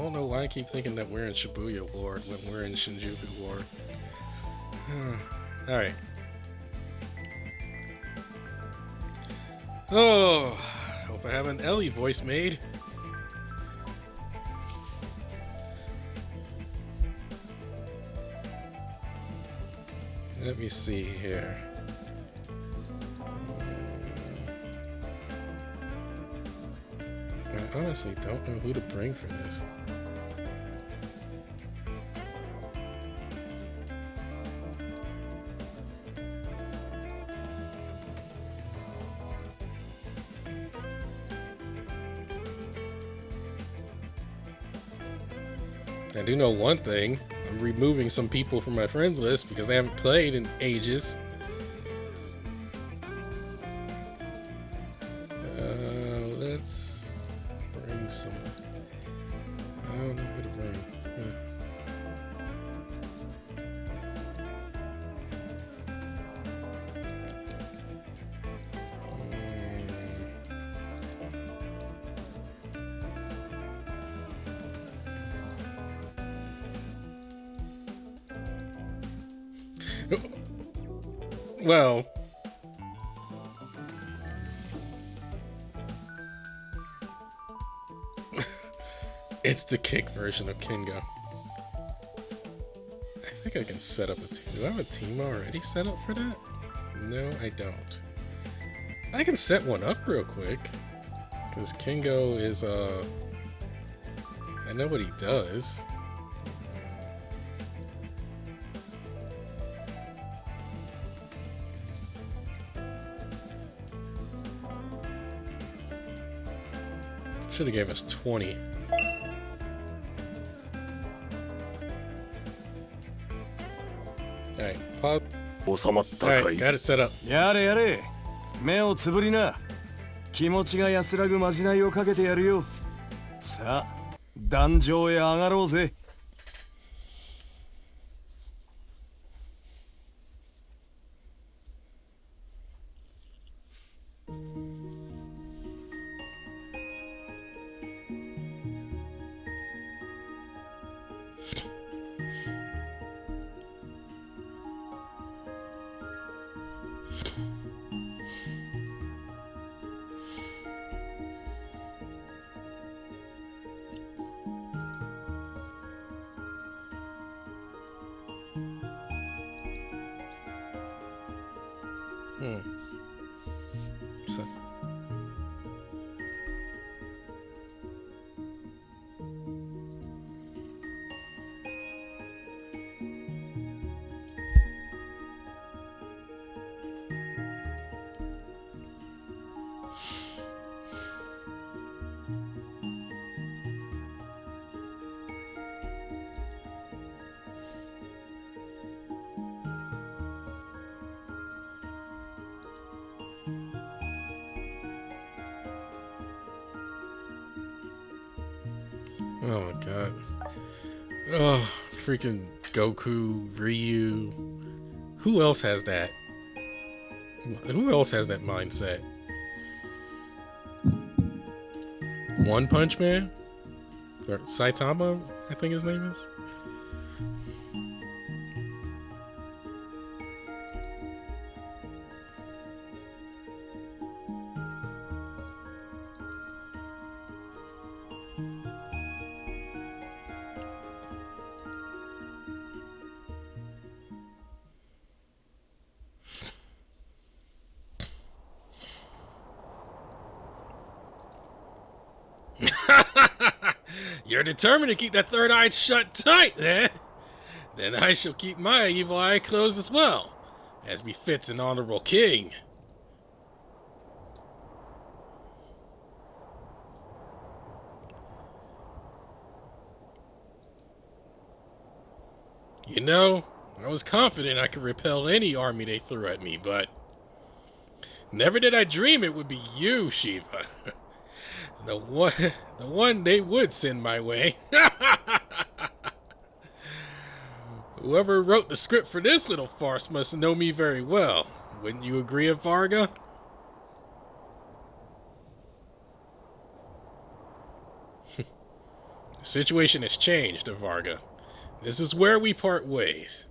don't know why I keep thinking that we're in Shibuya War when we're in Shinjuku War. Alright. Oh, hope I have an Ellie voice made. Let me see here. I honestly don't know who to bring for this. I do know one thing. I'm removing some people from my friends list because they haven't played in ages. Let's bring some. I don't know who to bring. Well, it's the kick version of Kingo. I think I can set up a team. Do I have a team already set up for that? No, I don't. I can set one up real quick. Because Kingo is, I know what he does. Should have gave us 20. Alright, pause. Alright, got it set up. やれやれ。目をつぶりな。気持ちが安らぐまじないをかけてやるよ。さあ、壇上へ上がろうぜ。So, oh my god. Oh, freaking Goku, Ryu. Who else has that? Who else has that mindset? One Punch Man? Or Saitama, I think his name is? You're determined to keep that third eye shut tight, eh? Then I shall keep my evil eye closed as well, as befits an honorable king. You know, I was confident I could repel any army they threw at me, but never did I dream it would be you, Shiva. The one they would send my way. Whoever wrote the script for this little farce must know me very well. Wouldn't you agree, Varga? Situation has changed, Varga. This is where we part ways.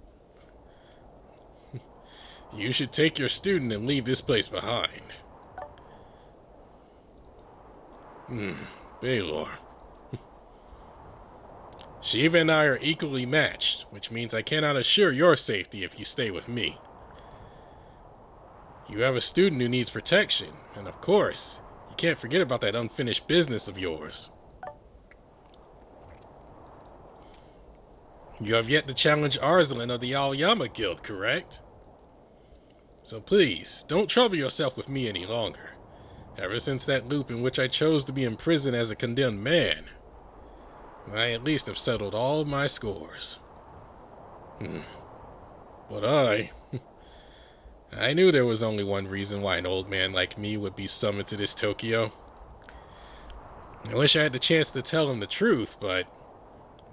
You should take your student and leave this place behind. Balor. Shiva and I are equally matched, which means I cannot assure your safety if you stay with me. You have a student who needs protection, and of course, you can't forget about that unfinished business of yours. You have yet to challenge Arslan of the Aoyama Guild, correct? So please, don't trouble yourself with me any longer. Ever since that loop in which I chose to be imprisoned as a condemned man, I at least have settled all of my scores. But I knew there was only one reason why an old man like me would be summoned to this Tokyo. I wish I had the chance to tell him the truth, but,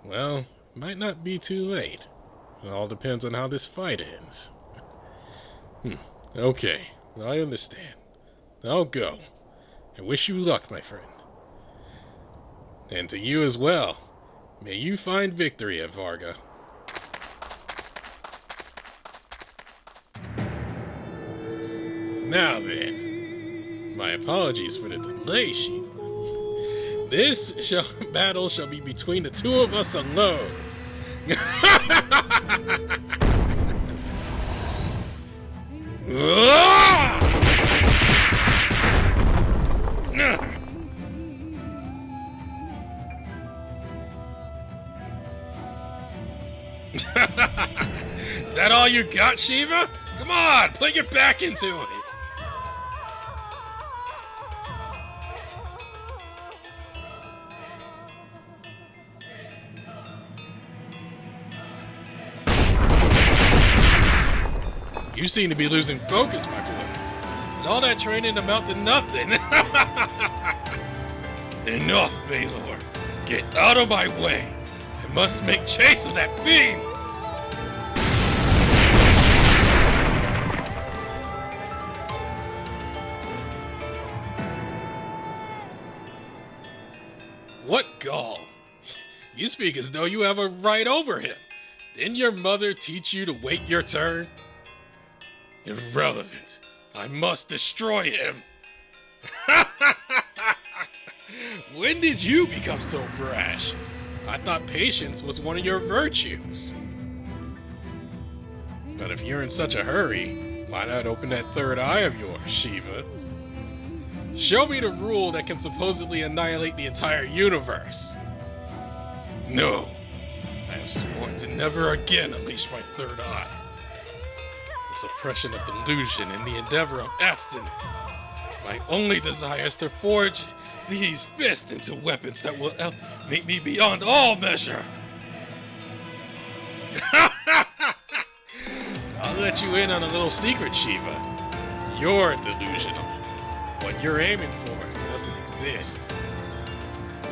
well, it might not be too late. It all depends on how this fight ends. Okay, I understand. I'll go. I wish you luck, my friend. And to you as well. May you find victory at Varga. Now then, my apologies for the delay, Shiva. This battle shall be between the two of us alone. Is that all you got, Shiva? Come on, put your back into it. You seem to be losing focus, my boy. And all that training amounted to nothing. Enough, Balor. Get out of my way. I must make chase of that fiend. What gall? You speak as though you have a right over him. Didn't your mother teach you to wait your turn? Irrelevant. I must destroy him. When did you become so brash? I thought patience was one of your virtues. But if you're in such a hurry, why not open that third eye of yours, Shiva? Show me the rule that can supposedly annihilate the entire universe. No, I have sworn to never again unleash my third eye. The suppression of delusion and the endeavor of abstinence. My only desire is to forge these fists into weapons that will elevate me beyond all measure. I'll let you in on a little secret, Shiva. You're delusional. What you're aiming for doesn't exist.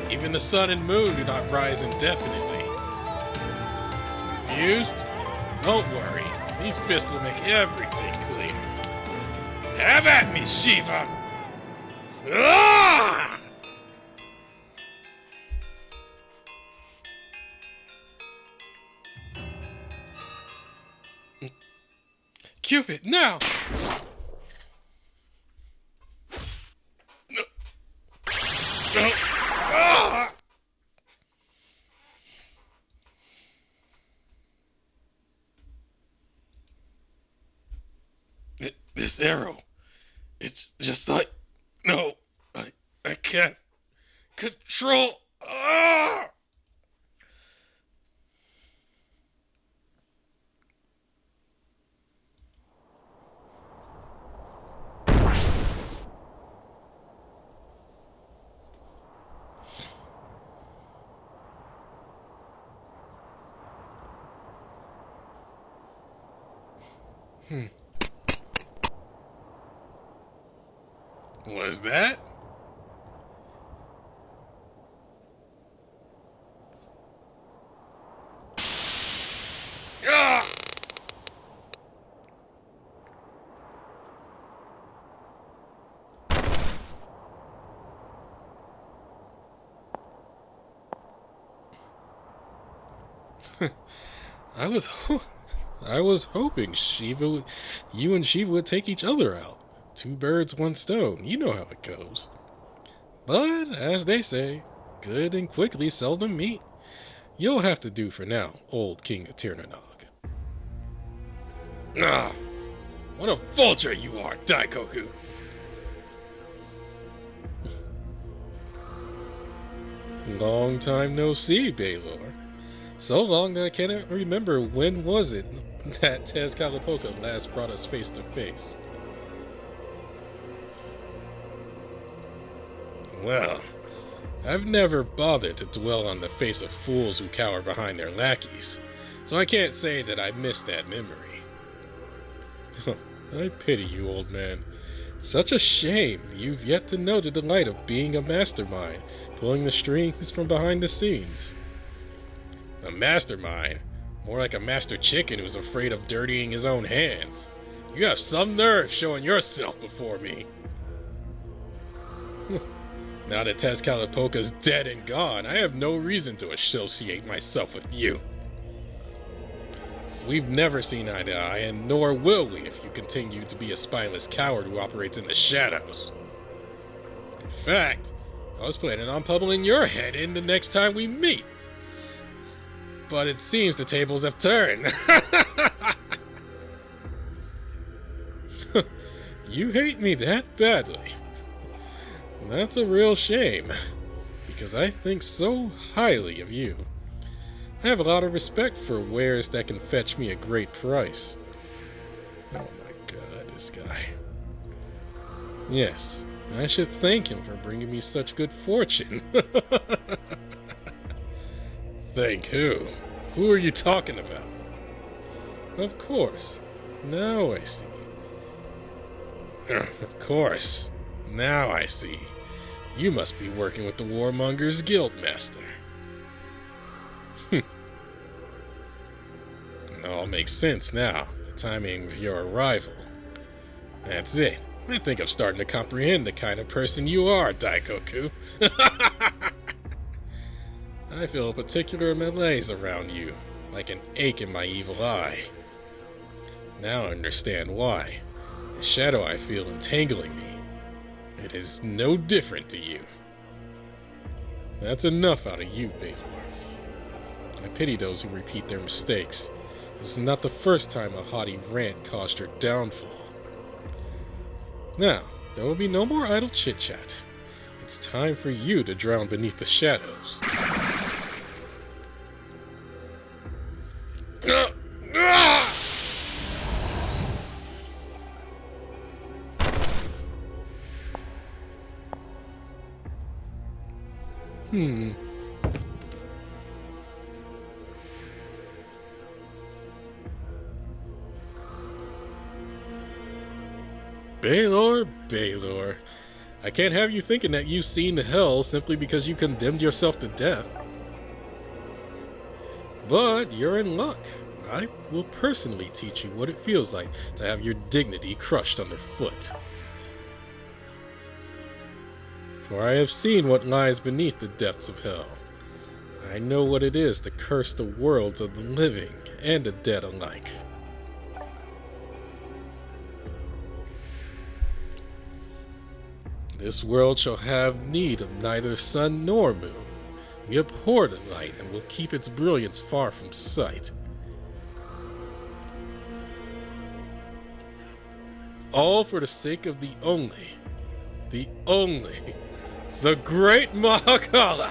Even the sun and moon do not rise indefinitely. Confused? Don't worry. These fists will make everything clear. Have at me, Shiva! Ah! Cupid, now! No. No. Ah! This arrow, it's just like, no, I can't control. Ah! Was that? Ah! I was I was hoping you and Shiva would take each other out. Two birds, one stone. You know how it goes. But, as they say, good and quickly seldom meet. You'll have to do for now, old King of Tirnanog. Ah! What a vulture you are, Daikoku! Long time no see, Balor. So long that I cannot remember when was it that Tezcatlipoca last brought us face to face. Well, I've never bothered to dwell on the face of fools who cower behind their lackeys, so I can't say that I miss that memory. I pity you, old man. Such a shame you've yet to know the delight of being a mastermind, pulling the strings from behind the scenes. A mastermind? More like a master chicken who's afraid of dirtying his own hands. You have some nerve showing yourself before me. Now that Tezcatlipoca's dead and gone, I have no reason to associate myself with you. We've never seen eye to eye, and nor will we if you continue to be a spineless coward who operates in the shadows. In fact, I was planning on pummeling your head in the next time we meet. But it seems the tables have turned. You hate me that badly. That's a real shame, because I think so highly of you. I have a lot of respect for wares that can fetch me a great price. Oh my god, this guy. Yes, I should thank him for bringing me such good fortune. Thank who? Who are you talking about? Of course. Now I see. Of course. Now I see. You must be working with the Warmongers Guildmaster. It all makes sense now. The timing of your arrival. That's it. I think I'm starting to comprehend the kind of person you are, Daikoku. I feel a particular malaise around you, like an ache in my evil eye. Now I understand why. The shadow I feel entangling me. It is no different to you. That's enough out of you, Balor. I pity those who repeat their mistakes. This is not the first time a haughty rant caused your downfall. Now, there will be no more idle chit-chat. It's time for you to drown beneath the shadows. Balor, Balor. I can't have you thinking that you've seen hell simply because you condemned yourself to death. But you're in luck. I will personally teach you what it feels like to have your dignity crushed underfoot. For I have seen what lies beneath the depths of hell. I know what it is to curse the worlds of the living and the dead alike. This world shall have need of neither sun nor moon. We abhor the light and will keep its brilliance far from sight. All for the sake of the great Mahakala!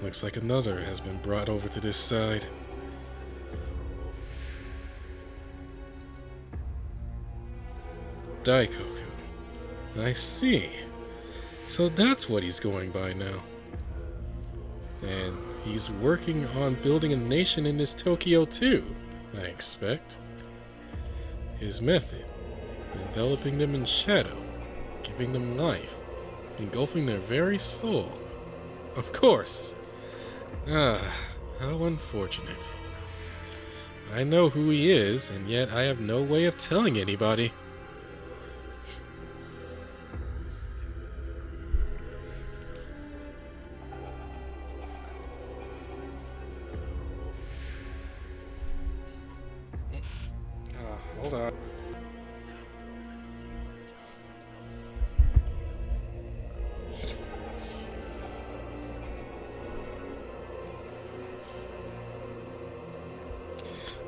Looks like another has been brought over to this side. Daikoku. I see. So that's what he's going by now. And he's working on building a nation in this Tokyo too, I expect. His method, enveloping them in shadow, giving them life, engulfing their very soul. Of course, Ah, how unfortunate. I know who he is, and yet I have no way of telling anybody. Hold on.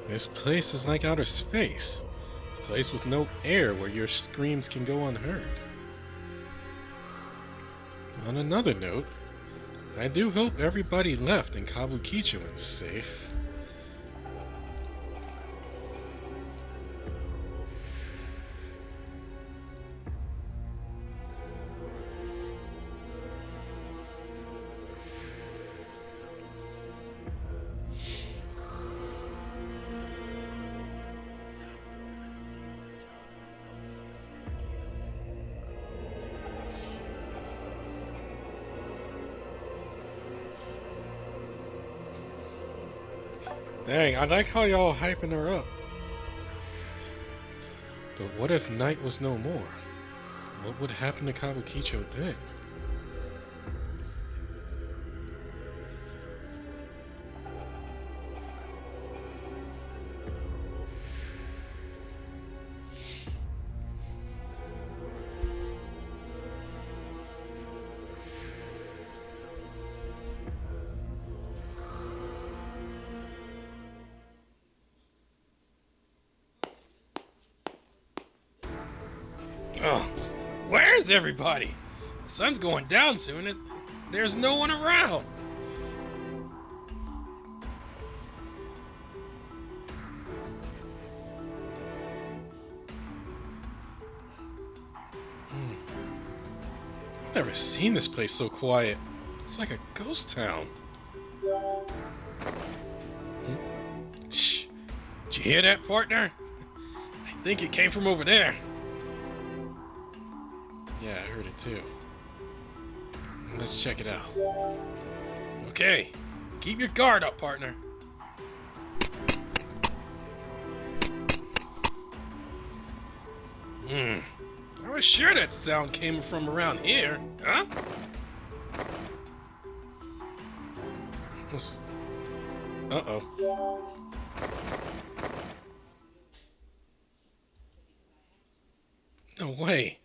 This place is like outer space. A place with no air where your screams can go unheard. On another note, I do hope everybody left in Kabukicho is safe. Dang, I like how y'all hyping her up. But what if night was no more? What would happen to Kabukicho then? Oh, where's everybody? The sun's going down soon and there's no one around. I've never seen this place so quiet. It's like a ghost town. Shh. Did you hear that, partner? I think it came from over there. Yeah, I heard it too. Let's check it out. Okay, keep your guard up, partner. I was sure that sound came from around here, huh? Uh-oh. No way.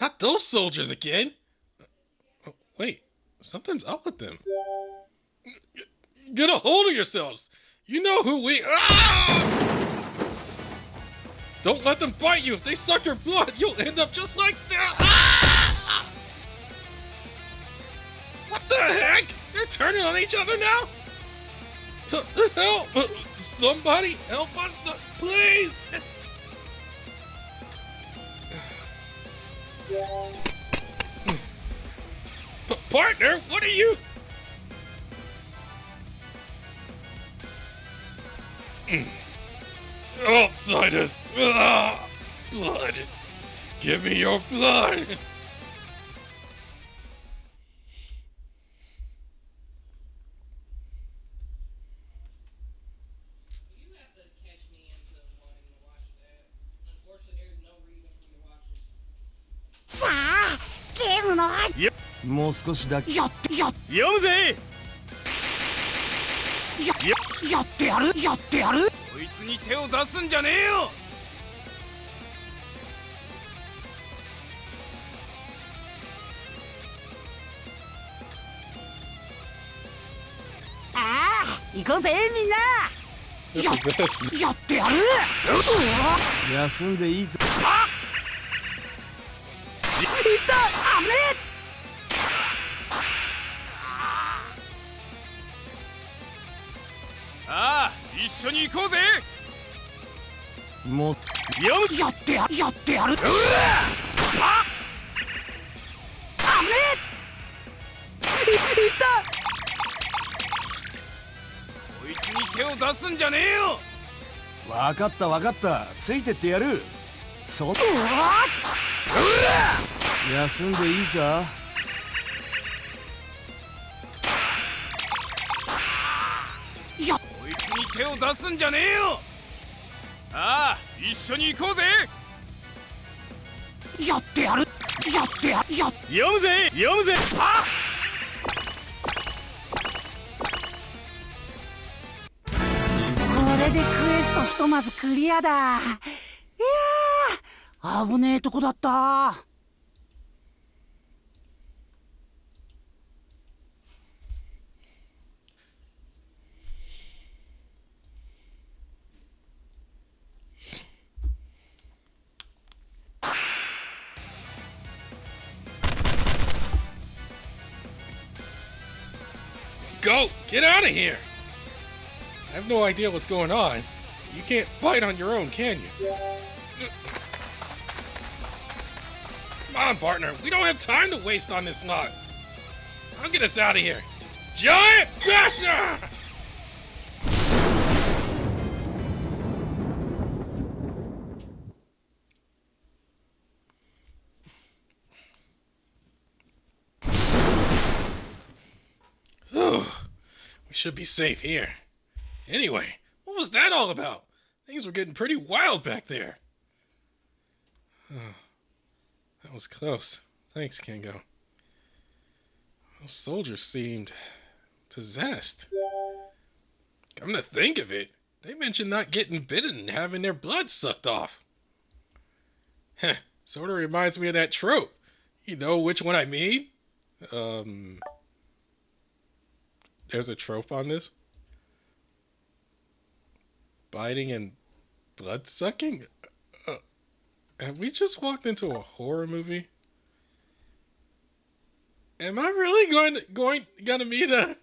Not those soldiers again. Oh, wait, something's up with them. Get a hold of yourselves. You know who we... Ah! Don't let them bite you. If they suck your blood, you'll end up just like that. Ah! What the heck? They're turning on each other now? Help! Somebody help us, please! Partner, what are you? Outsiders! Ah, blood! Give me your blood!もう少しだけ読むぜやってやるこいつに手を出すんじゃねえよああ行こうぜみんなやってやる休んでいいかいたあれああ一緒に行こうぜもうやってやるあれいたこいつに手を出すんじゃねえよわかったついてってやるそ休んでいいかやこいつに手を出すんじゃねえよ。ああ、一緒に行こうぜ。やってやるやってやるや読むぜ読むぜ。あこれでクエストひとまずクリアだ。いやー危ねえとこだった。Go! Get out of here! I have no idea what's going on. You can't fight on your own, can you? Come on, partner. We don't have time to waste on this lot. I'll get us out of here. Giant Basher! We should be safe here. Anyway, what was that all about? Things were getting pretty wild back there. That was close. Thanks, Kingo. Those soldiers seemed possessed. Come to think of it, they mentioned not getting bitten and having their blood sucked off. Heh, sort of reminds me of that trope. You know which one I mean? There's a trope on this. Biting and blood sucking? Have we just walked into a horror movie? Am I really gonna meet a...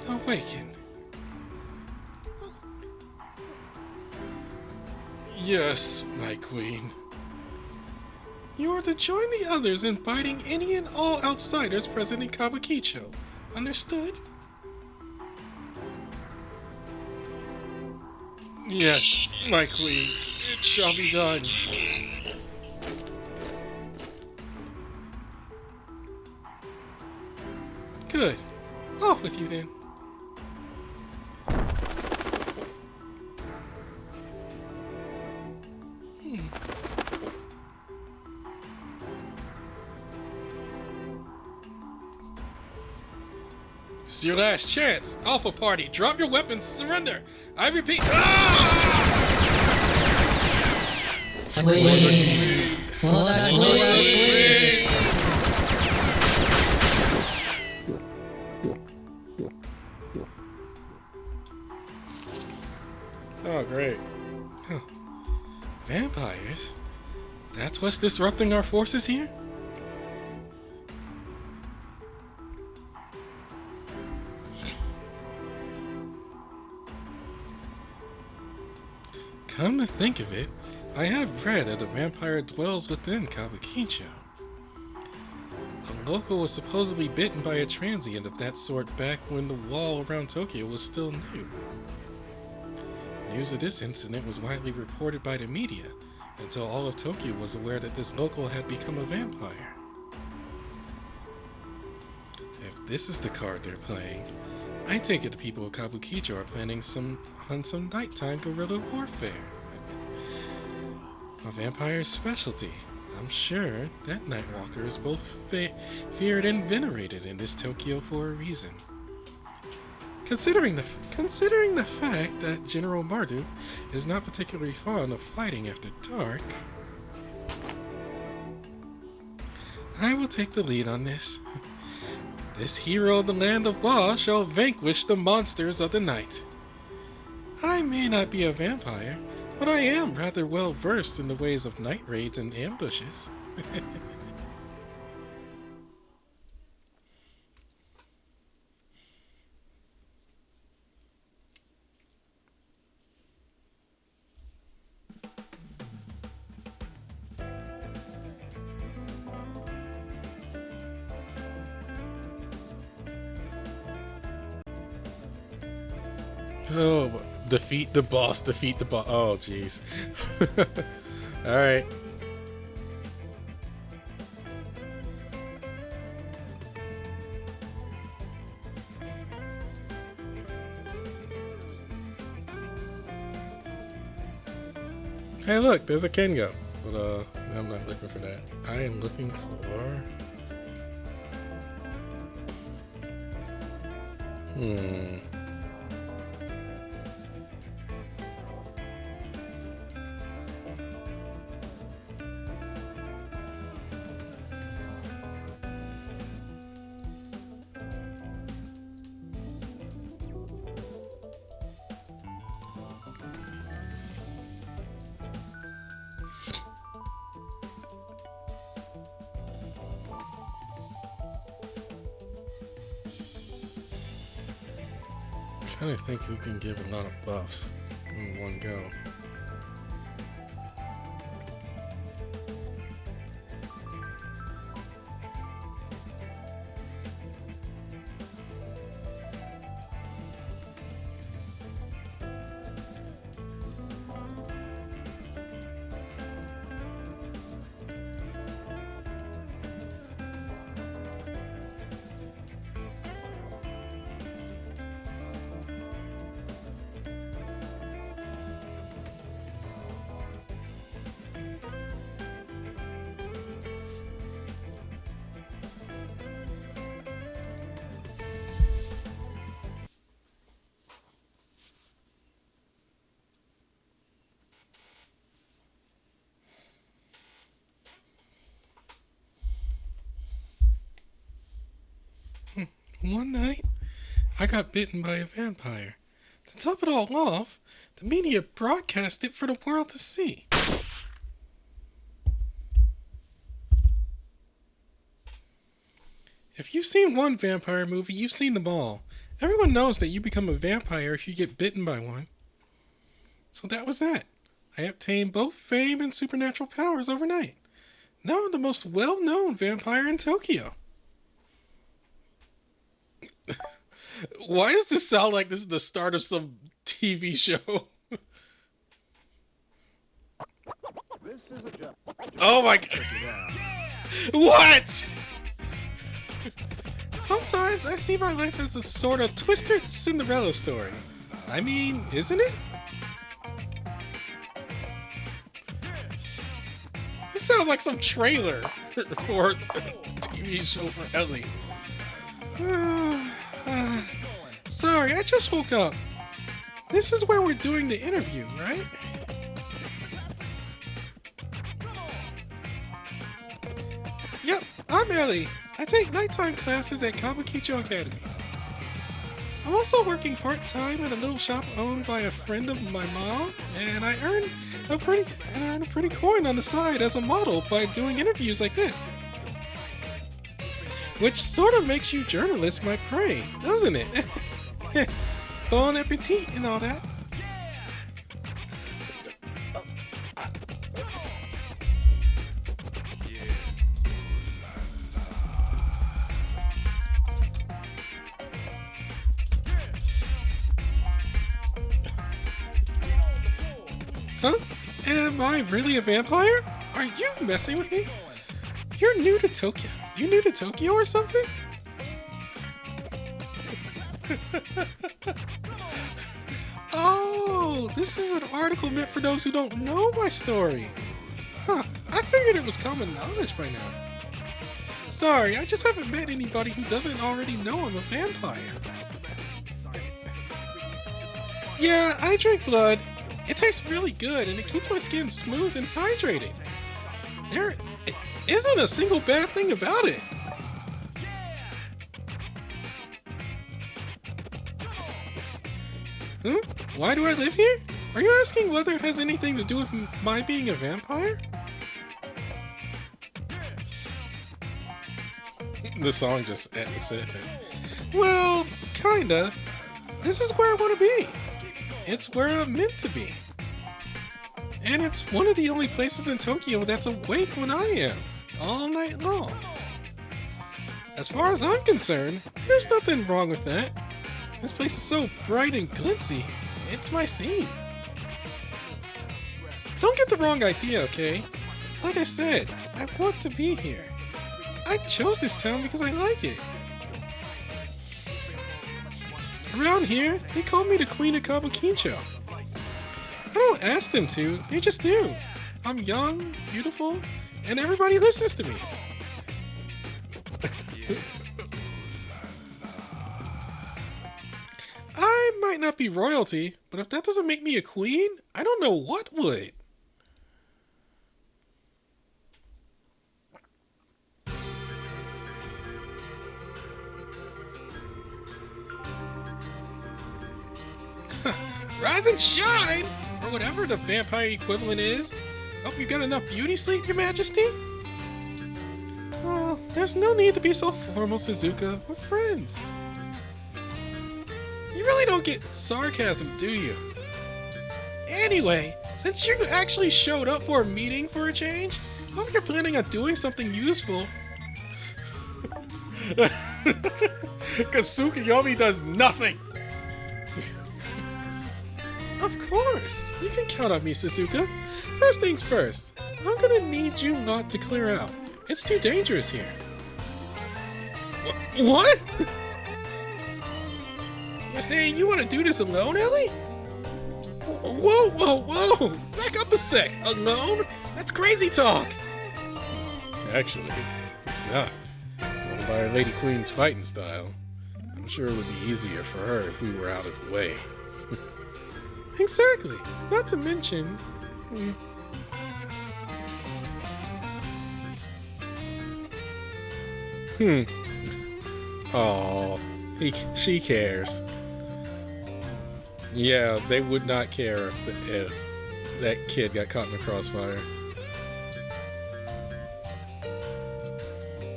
Awaken. Yes, my queen. You are to join the others in fighting any and all outsiders present in Kabukicho. Understood? Yes, my queen. It shall be done. Good. Off with you then. It's your last chance. Alpha Party, drop your weapons, surrender. I repeat. Oh, great. Huh. Vampires? That's what's disrupting our forces here? Come to think of it, I have read that a vampire dwells within Kabukicho. A local was supposedly bitten by a transient of that sort back when the wall around Tokyo was still new. News of this incident was widely reported by the media until all of Tokyo was aware that this local had become a vampire. If this is the card they're playing, I take it the people of Kabukicho are planning some nighttime guerrilla warfare. A vampire's specialty. I'm sure that Nightwalker is both feared and venerated in this Tokyo for a reason. Considering the fact that General Marduk is not particularly fond of fighting after dark, I will take the lead on this. This hero of the land of Wa shall vanquish the monsters of the night. I may not be a vampire, but I am rather well versed in the ways of night raids and ambushes. Oh, defeat the boss, defeat the boss. Oh, jeez. Alright. Hey, look, there's a Kengo. But, I'm not looking for that. I am looking for... I don't think who can give a lot of buffs in one go. One night, I got bitten by a vampire. To top it all off, the media broadcast it for the world to see. If you've seen one vampire movie, you've seen them all. Everyone knows that you become a vampire if you get bitten by one. So that was that. I obtained both fame and supernatural powers overnight. Now I'm the most well-known vampire in Tokyo. Why does this sound like this is the start of some TV show? Oh my god. What? Sometimes I see my life as a sort of twisted Cinderella story. I mean, isn't it? This sounds like some trailer for a TV show for Ellie. Sorry, I just woke up. This is where we're doing the interview, right? Yep, I'm Ellie. I take nighttime classes at Kabukicho Academy. I'm also working part-time at a little shop owned by a friend of my mom, and I earn a pretty coin on the side as a model by doing interviews like this. Which sort of makes you journalists my prey, doesn't it? Bon appetit and all that. Huh? Am I really a vampire? Are you messing with me? You're new to Tokyo. You new to Tokyo or something? Oh, this is an article meant for those who don't know my story. Huh, I figured it was common knowledge by now. Sorry, I just haven't met anybody who doesn't already know I'm a vampire. Yeah, I drink blood. It tastes really good and it keeps my skin smooth and hydrated. There isn't a single bad thing about it. Huh? Why do I live here? Are you asking whether it has anything to do with my being a vampire? The song just said it. Well, kinda. This is where I want to be. It's where I'm meant to be. And it's one of the only places in Tokyo that's awake when I am, all night long. As far as I'm concerned, there's nothing wrong with that. This place is so bright and glitzy. It's my scene. Don't get the wrong idea, okay? Like I said, I want to be here. I chose this town because I like it. Around here, they call me the Queen of Kabukicho. I don't ask them to, they just do. I'm young, beautiful, and everybody listens to me. I might not be royalty, but if that doesn't make me a queen, I don't know what would. Rise and shine! Or whatever the vampire equivalent is. Hope you got enough beauty sleep, Your Majesty? Oh, there's no need to be so formal, Suzuka. We're friends. You really don't get sarcasm, do you? Anyway, since you actually showed up for a meeting for a change, hope you're planning on doing something useful. Because Tsukuyomi does nothing! Of course! You can count on me, Suzuka. First things first, I'm gonna need you lot to clear out. It's too dangerous here. What? You're saying you want to do this alone, Ellie? Whoa, whoa, whoa! Back up a sec. Alone? That's crazy talk! Actually, it's not. Going by our Lady Queen's fighting style, I'm sure it would be easier for her if we were out of the way. Exactly. Not to mention... Oh, she cares. Yeah, they would not care if that kid got caught in the crossfire.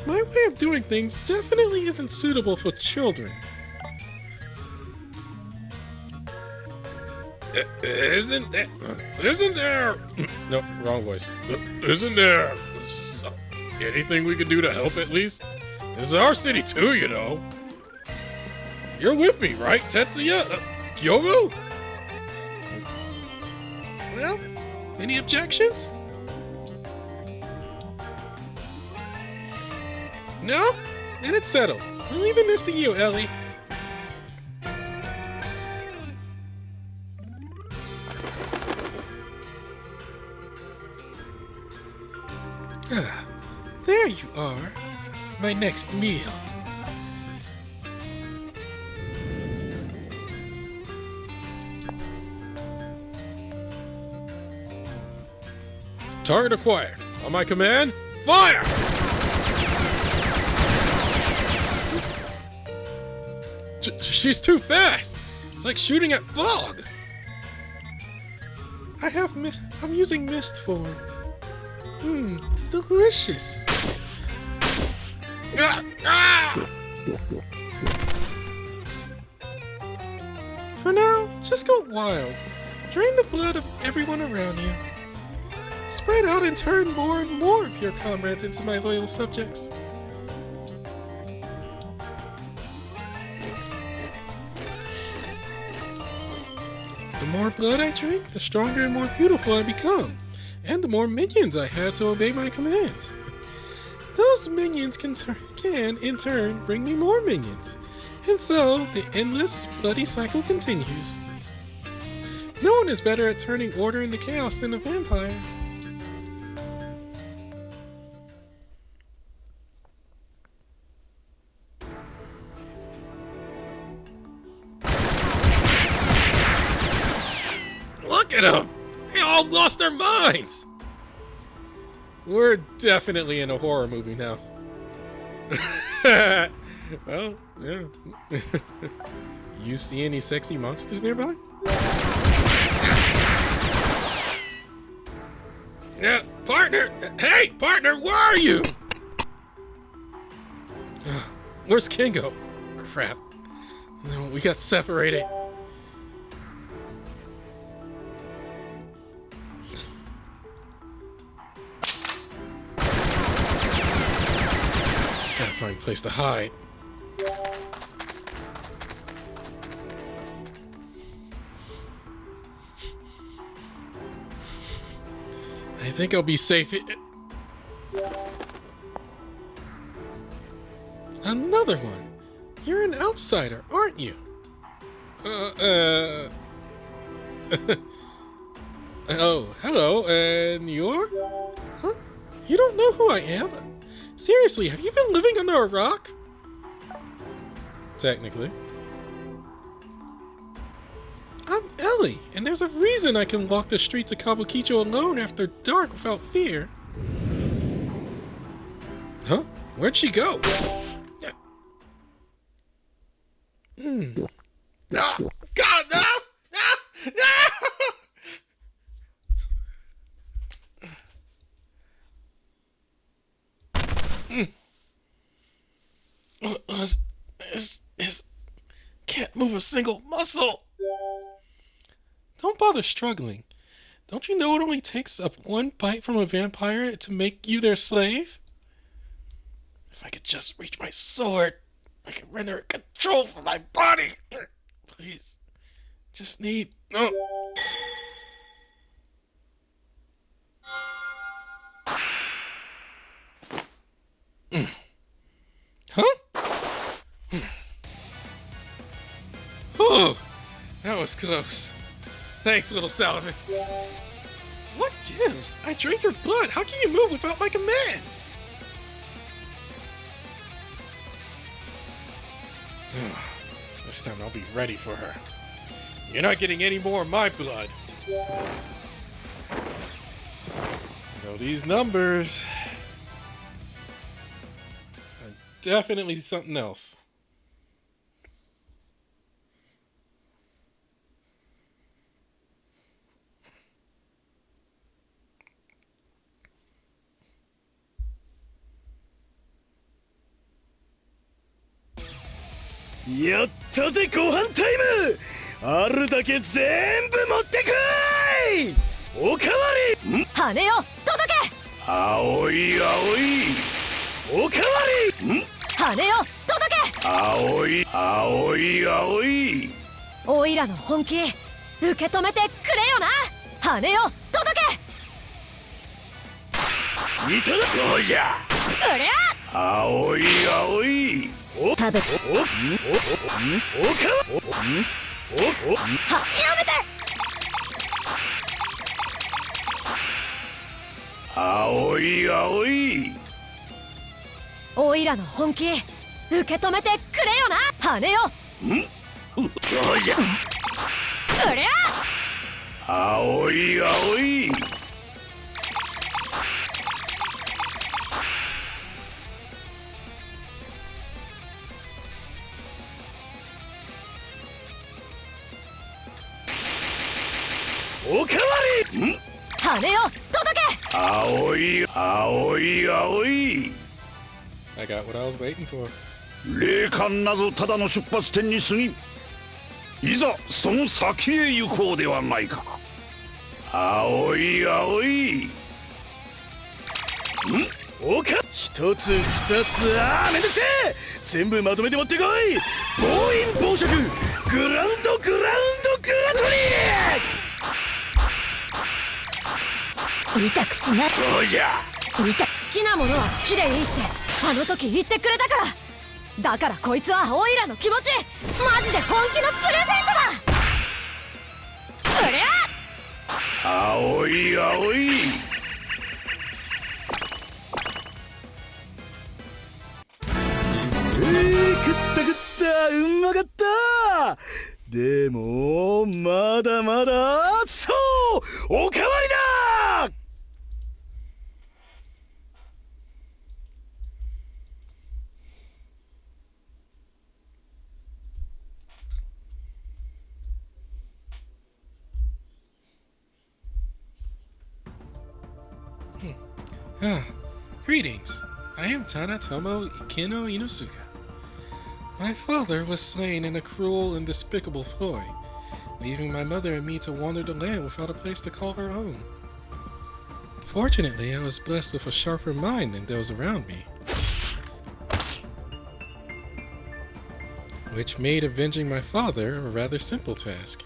My way of doing things definitely isn't suitable for children. Isn't there? No, wrong voice. Isn't there anything we could do to help at least? This is our city too, you know. You're with me, right, Tetsuya? Kyogo? Well, any objections? No? Then it's settled. We're leaving this to you, Ellie. There you are. My next meal. Target acquired. On my command, fire! She's too fast. It's like shooting at fog. I'm using mist form. Delicious. For now, just go wild. Drain the blood of everyone around you. Spread out and turn more and more of your comrades into my loyal subjects. The more blood I drink, the stronger and more beautiful I become. And the more minions I have to obey my commands. Those minions can in turn bring me more minions. And so, the endless, bloody cycle continues. No one is better at turning order into chaos than a vampire. Look at them! They all lost their minds! We're definitely in a horror movie now. Well, yeah. You see any sexy monsters nearby? Yeah, partner! Hey, partner, where are you? Where's Kingo? Crap. No, we got separated. Gotta find a place to hide. I think I'll be safe. Another one. You're an outsider, aren't you? Oh, hello, and you're? Huh? You don't know who I am? Seriously, have you been living under a rock? Technically. I'm Ellie, and there's a reason I can walk the streets of Kabukicho alone after dark without fear. Huh? Where'd she go? No! God, no! No! Can't move a single muscle. Don't bother struggling. Don't you know it only takes up one bite from a vampire to make you their slave? If I could just reach my sword, I can render it control for my body. Please. Just need... Oh. Huh? Oh, that was close. Thanks, little Salomon. What gives? I drank your blood. How can you move without my command? This time I'll be ready for her. You're not getting any more of my blood. You know, these numbers are definitely something else.やったぜご飯タイム。あるだけ全部持ってこい。おかわり。羽を届け。青い青い。おかわり。羽を届け。青い青い青い。おいらの本気受け止めてくれよな。羽を届け。いただこうじゃ。うりゃ。青い青い。食べて。おかわはやめて。青い青い。おいらの本気受け止めてくれよな。羽を。どうじゃ。うりゃ。青い青い。おかわり。羽を届け。青い青い青い。 I got what I was waiting for. 霊感なぞただの出発点に過ぎん。いざその先へ行こうではないか。青い青い。おか一つ二つめんどくせえ。全部まとめて持ってこい。暴飲暴食グラウンドグラウンドグラトリー。痛くしない。どうじゃ。好きなものは好きでいいってあの時言ってくれたから。だからこいつはオイラの気持ちマジで本気のプレゼントだ。うりゃ。青い青い。食った食ったうまかった。でもまだまだそうおかわりだ。Greetings. I am Tanatomo Ikeno Inosuka. My father was slain in a cruel and despicable ploy, leaving my mother and me to wander the land without a place to call our own. Fortunately, I was blessed with a sharper mind than those around me, which made avenging my father a rather simple task.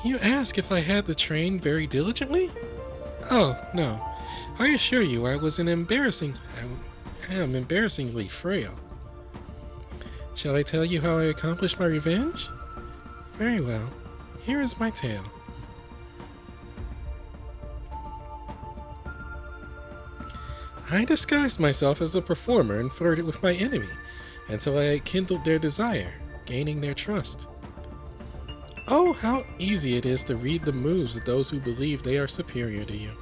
You ask if I had to train very diligently? Oh, no. I assure you I am embarrassingly frail. Shall I tell you how I accomplished my revenge? Very well. Here is my tale. I disguised myself as a performer and flirted with my enemy until I had kindled their desire, gaining their trust. Oh, how easy it is to read the moves of those who believe they are superior to you.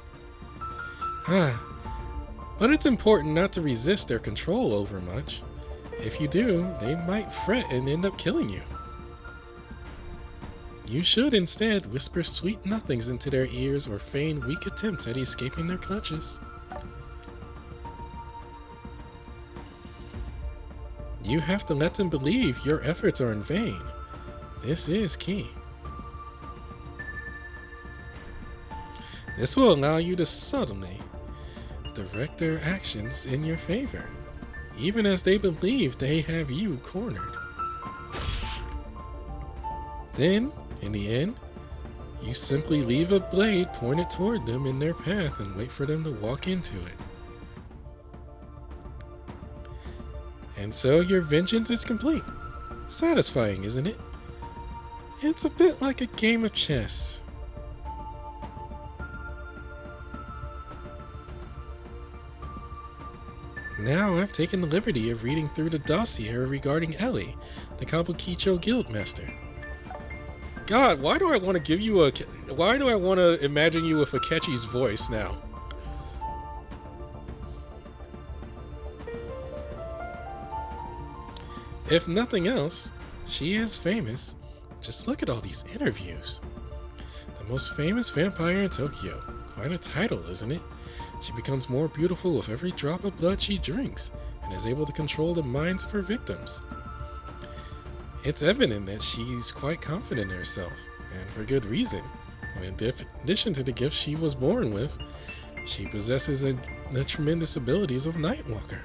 But it's important not to resist their control overmuch. If you do, they might fret and end up killing you. You should instead whisper sweet nothings into their ears or feign weak attempts at escaping their clutches. You have to let them believe your efforts are in vain. This is key. This will allow you to subtly direct their actions in your favor, even as they believe they have you cornered. Then, in the end, you simply leave a blade pointed toward them in their path and wait for them to walk into it. And so your vengeance is complete. Satisfying, isn't it? It's a bit like a game of chess. Now I've taken the liberty of reading through the dossier regarding Ellie, the Kabukicho Guildmaster. God, why do I want to imagine you with Akechi's voice now? If nothing else, she is famous. Just look at all these interviews. The most famous vampire in Tokyo. Quite a title, isn't it? She becomes more beautiful with every drop of blood she drinks, and is able to control the minds of her victims. It's evident that she's quite confident in herself, and for good reason. And in addition to the gifts she was born with, she possesses the tremendous abilities of Nightwalker.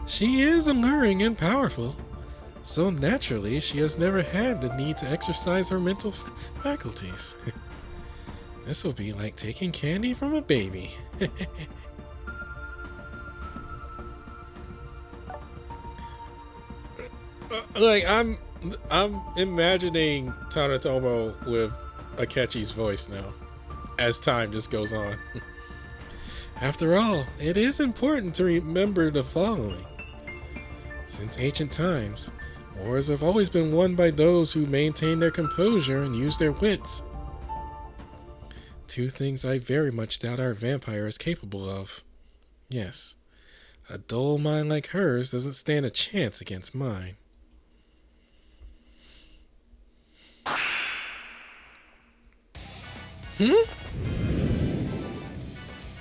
She is alluring and powerful, so naturally she has never had the need to exercise her mental faculties. This will be like taking candy from a baby. I'm imagining Tanatomo with Akechi's voice now, as time just goes on. After all, it is important to remember the following. Since ancient times, wars have always been won by those who maintain their composure and use their wits. Two things I very much doubt our vampire is capable of. Yes, a dull mind like hers doesn't stand a chance against mine.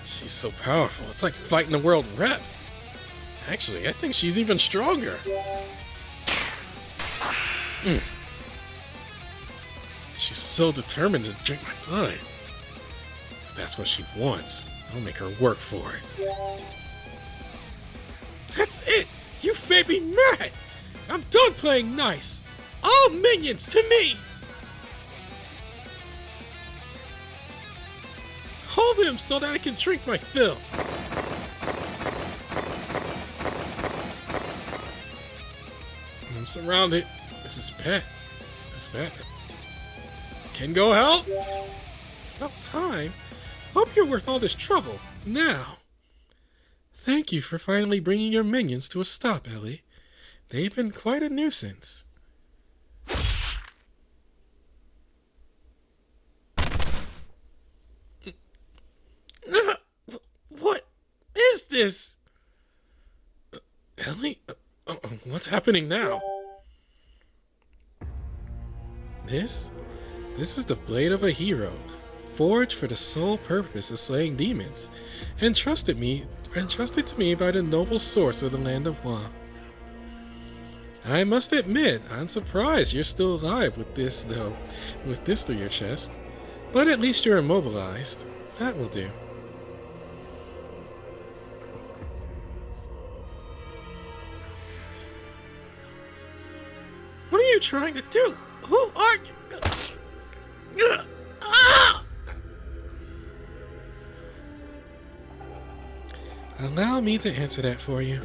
She's so powerful, it's like fighting a world rep. Actually, I think she's even stronger. She's so determined to drink my blood. If that's what she wants, I'll make her work for it. That's it! You've made me mad! I'm done playing nice! All minions to me! Hold him so that I can drink my fill! I'm surrounded. This is bad. Can go help? About time. Hope you're worth all this trouble. Now. Thank you for finally bringing your minions to a stop, Ellie. They've been quite a nuisance. What is this? Ellie? What's happening now? This is the blade of a hero, forged for the sole purpose of slaying demons, entrusted to me by the noble source of the land of Wa. I must admit, I'm surprised you're still alive with this through your chest, but at least you're immobilized. That will do. What are you trying to do? Who are you? Ah! Allow me to answer that for you.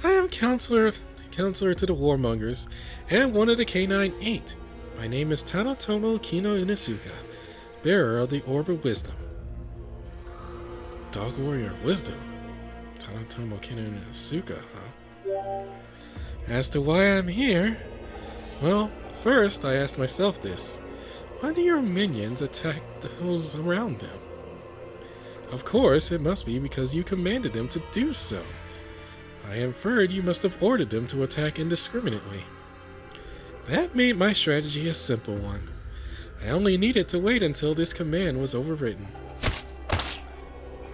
I am counselor to the Warmongers and one of the K9 8. My name is Tanatomo Kino Inusuka, bearer of the Orb of Wisdom. Dog Warrior Wisdom? Tanatomo Kino Inusuka, huh? As to why I'm here, well, first I asked myself this. Why do your minions attack those around them? Of course, it must be because you commanded them to do so. I inferred you must have ordered them to attack indiscriminately. That made my strategy a simple one. I only needed to wait until this command was overwritten.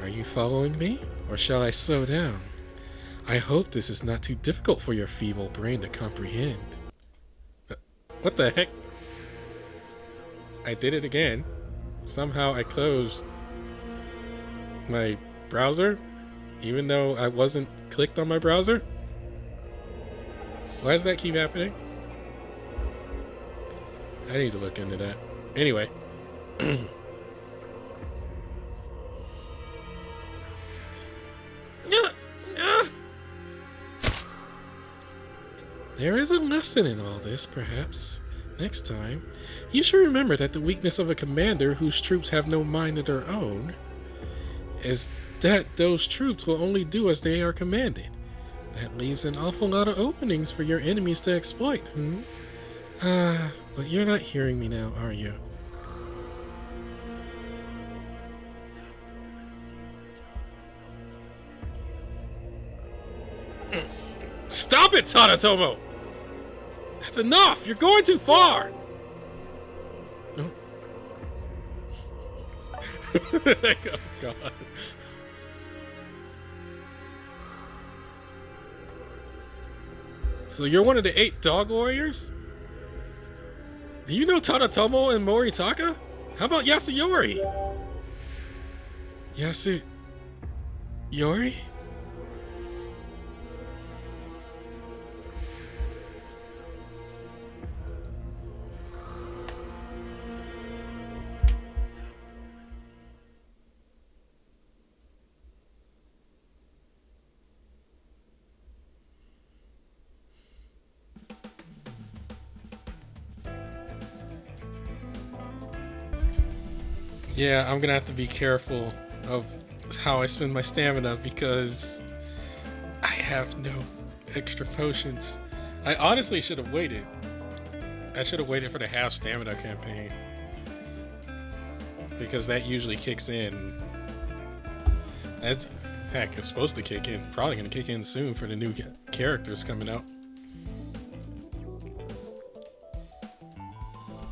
Are you following me, or shall I slow down? I hope this is not too difficult for your feeble brain to comprehend. What the heck? I did it again. Somehow I closed my browser, even though I wasn't clicked on my browser. Why does that keep happening? I need to look into that. Anyway. There is a lesson in all this, perhaps. Next time, you should remember that the weakness of a commander whose troops have no mind of their own is that those troops will only do as they are commanded. That leaves an awful lot of openings for your enemies to exploit, but you're not hearing me now, are you? Stop it, Tanatomo! That's enough! You're going too far! Oh, oh God. So you're one of the 8 dog warriors? Do you know Tanatomo and Moritaka? How about Yasuyori? Yasuyori? Yeah, I'm gonna have to be careful of how I spend my stamina because I have no extra potions. I honestly should have waited. I should have waited for the half stamina campaign because that usually kicks in. That's, heck, it's supposed to kick in. Probably gonna kick in soon for the new characters coming out.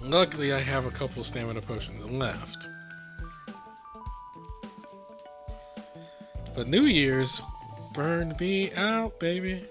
Luckily, I have a couple stamina potions left. But New Year's burned me out, baby.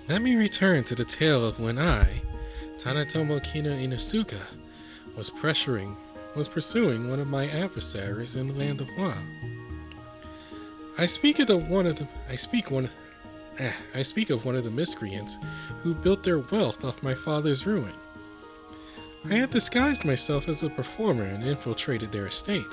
Let me return to the tale of when I, Tanatomo Kina Inusuka, was pursuing one of my adversaries in the land of Wa. I speak of one of the miscreants who built their wealth off my father's ruin. I had disguised myself as a performer and infiltrated their estate.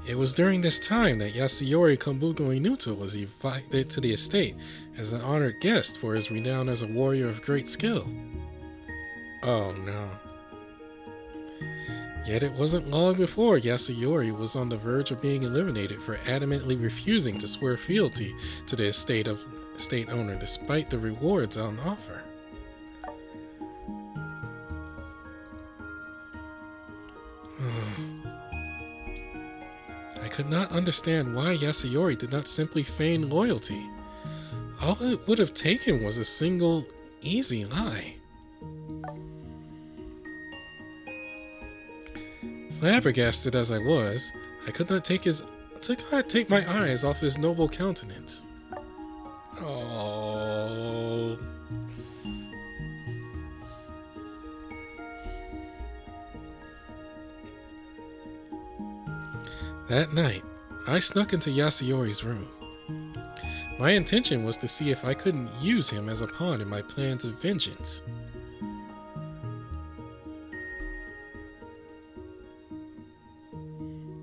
It was during this time that Yasuyori Kombugo Inuto was invited to the estate as an honored guest for his renown as a warrior of great skill. Oh no. Yet it wasn't long before Yasuyori was on the verge of being eliminated for adamantly refusing to swear fealty to the estate owner despite the rewards on offer. I could not understand why Yasuyori did not simply feign loyalty. All it would have taken was a single, easy lie. Flabbergasted as I was, I could not take my eyes off his noble countenance. Oh. That night, I snuck into Yasuyori's room. My intention was to see if I couldn't use him as a pawn in my plans of vengeance.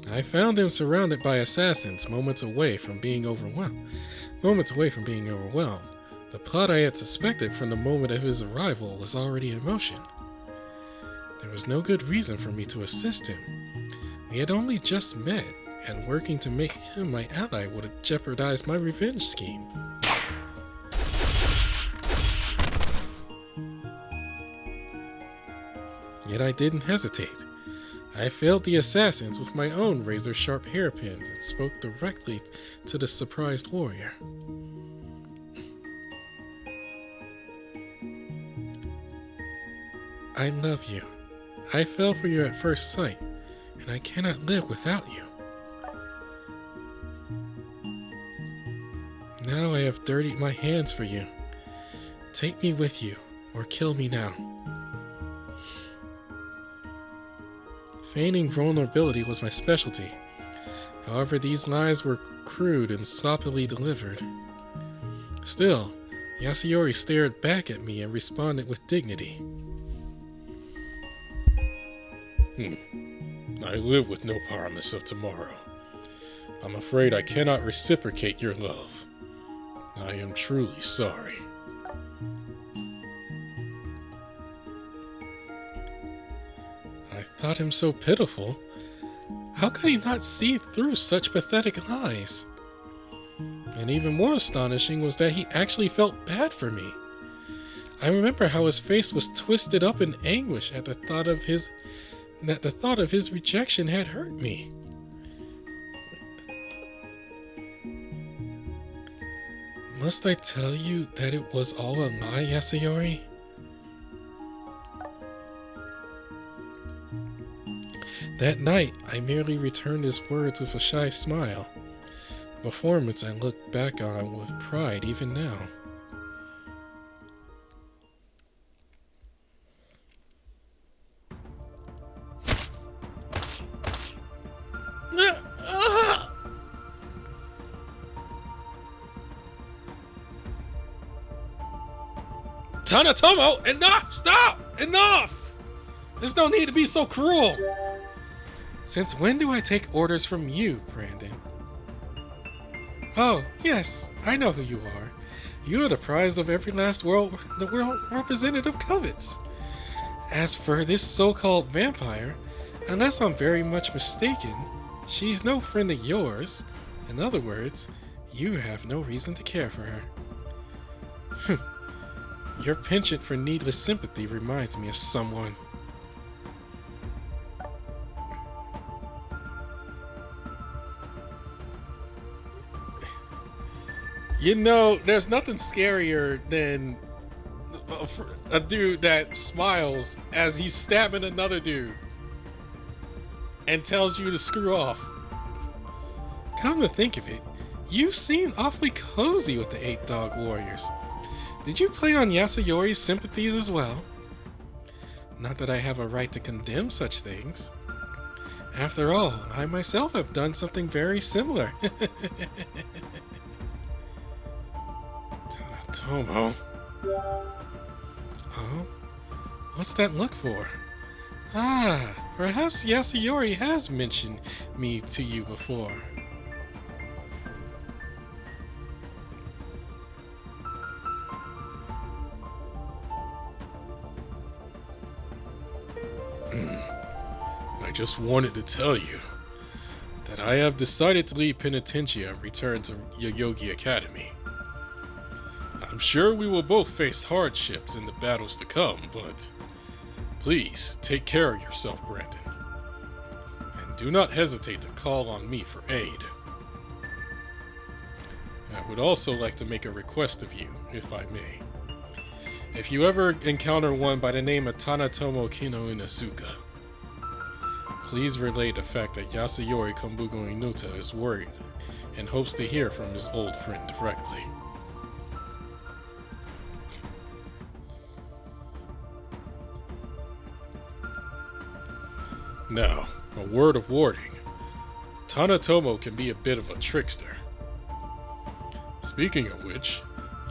I found him surrounded by assassins moments away from being overwhelmed. The plot I had suspected from the moment of his arrival was already in motion. There was no good reason for me to assist him. We had only just met, and working to make him my ally would have jeopardized my revenge scheme. Yet I didn't hesitate. I failed the assassins with my own razor-sharp hairpins and spoke directly to the surprised warrior. I love you. I fell for you at first sight, and I cannot live without you. Now I have dirtied my hands for you. Take me with you, or kill me now. Feigning vulnerability was my specialty. However, these lies were crude and sloppily delivered. Still, Yasuyori stared back at me and responded with dignity. I live with no promise of tomorrow. I'm afraid I cannot reciprocate your love. I am truly sorry. I thought him so pitiful. How could he not see through such pathetic lies? And even more astonishing was that he actually felt bad for me. I remember how his face was twisted up in anguish at the thought of his rejection had hurt me. Must I tell you that it was all a lie, Yasuyori? That night, I merely returned his words with a shy smile. A performance I look back on with pride even now. Tanatomo! Enough! Stop! Enough! There's no need to be so cruel! Since when do I take orders from you, Brandon? Oh, yes, I know who you are. You are the prize of every last the world representative covets. As for this so-called vampire, unless I'm very much mistaken, she's no friend of yours. In other words, you have no reason to care for her. Your penchant for needless sympathy reminds me of someone. You know, there's nothing scarier than a dude that smiles as he's stabbing another dude and tells you to screw off. Come to think of it, You seem awfully cozy with the 8-Dog Warriors. Did you play on Yasuyori's sympathies as well? Not that I have a right to condemn such things. After all, I myself have done something very similar. Tanatomo. Oh? What's that look for? Ah, perhaps Yasuyori has mentioned me to you before. I just wanted to tell you that I have decided to leave Penitentia and return to Yoyogi Academy. I'm sure we will both face hardships in the battles to come, but please take care of yourself, Brandon. And do not hesitate to call on me for aid. I would also like to make a request of you, if I may. If you ever encounter one by the name of Tanatomo Kino Inasuka, please relay the fact that Yasuyori Kombugo Inuta is worried and hopes to hear from his old friend directly. Now, a word of warning. Tanatomo can be a bit of a trickster. Speaking of which,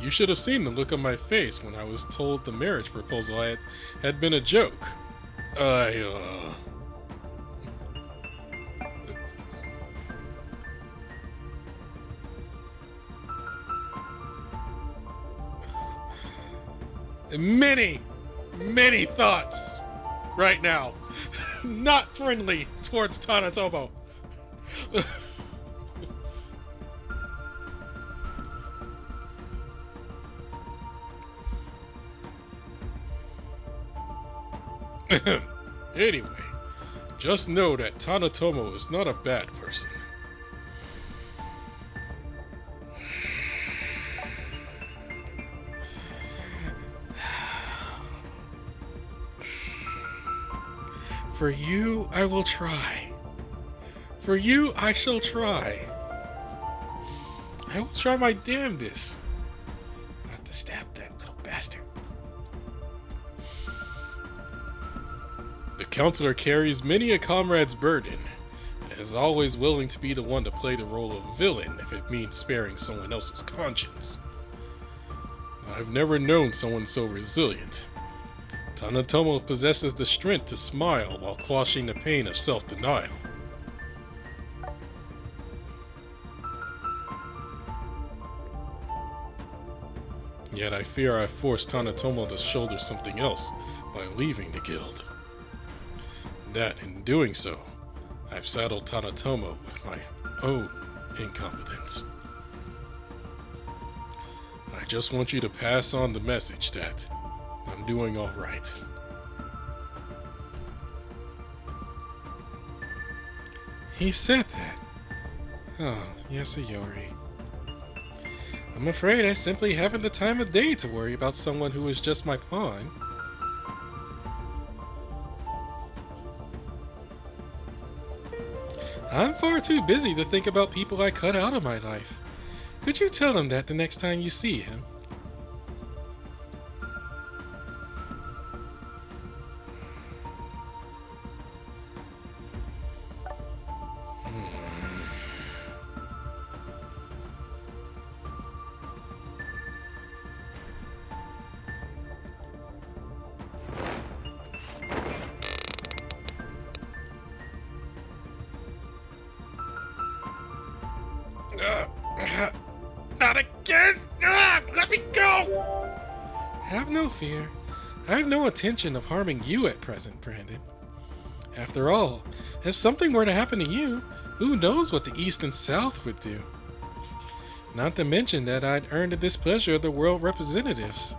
you should have seen the look on my face when I was told the marriage proposal had been a joke. Many thoughts right now. Not friendly towards Tanatomo. Anyway, just know that Tanatomo is not a bad person. For you, I will try. For you, I shall try. I will try my damnedest not to stab that little bastard. The counselor carries many a comrade's burden, and is always willing to be the one to play the role of villain if it means sparing someone else's conscience. I've never known someone so resilient. Tanatomo possesses the strength to smile while quashing the pain of self-denial. Yet I fear I've forced Tanatomo to shoulder something else by leaving the guild. That, in doing so, I've saddled Tanatomo with my own incompetence. I just want you to pass on the message that I'm doing all right. He said that. Oh, Yasuyori. I'm afraid I simply haven't the time of day to worry about someone who is just my pawn. I'm far too busy to think about people I cut out of my life. Could you tell him that the next time you see him? Not again! Let me go! Have no fear. I have no intention of harming you at present, Brandon. After all, if something were to happen to you, who knows what the East and South would do? Not to mention that I'd earned the displeasure of the world representatives.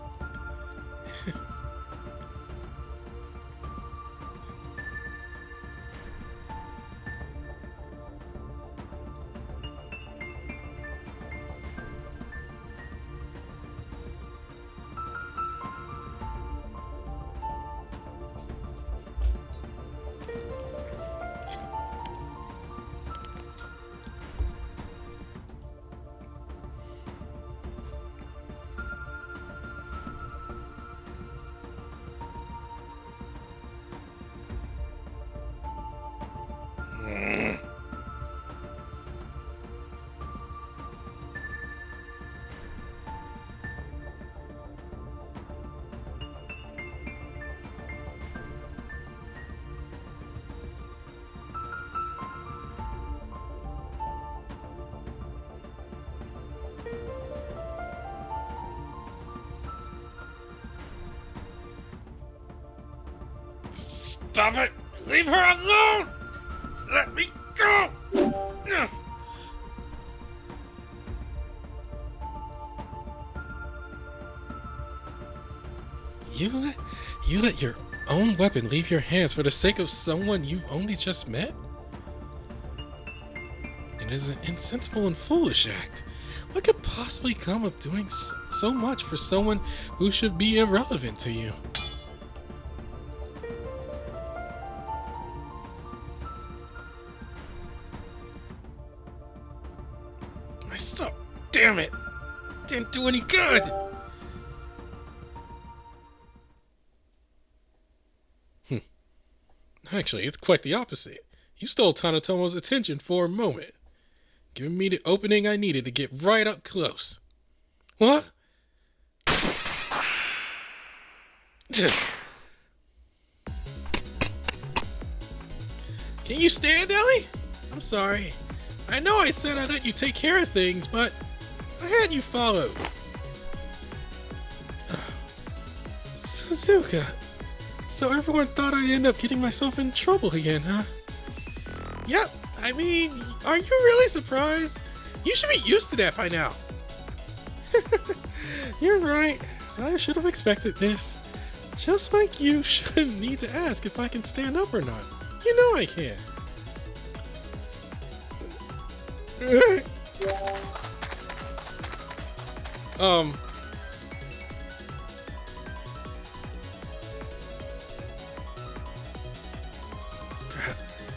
Stop it! Leave her alone! Let me go! You let your own weapon leave your hands for the sake of someone you've only just met? It is an insensible and foolish act. What could possibly come of doing so much for someone who should be irrelevant to you? My stuff, damn it! It didn't do any good! Actually, it's quite the opposite. You stole Tanatomo's attention for a moment, giving me the opening I needed to get right up close. What? Can you stand, Ellie? I'm sorry. I know I said I'd let you take care of things, but I had you followed. Suzuka. So everyone thought I'd end up getting myself in trouble again, huh? Yep, I mean, are you really surprised? You should be used to that by now. You're right. I should have expected this. Just like you shouldn't need to ask if I can stand up or not. You know I can.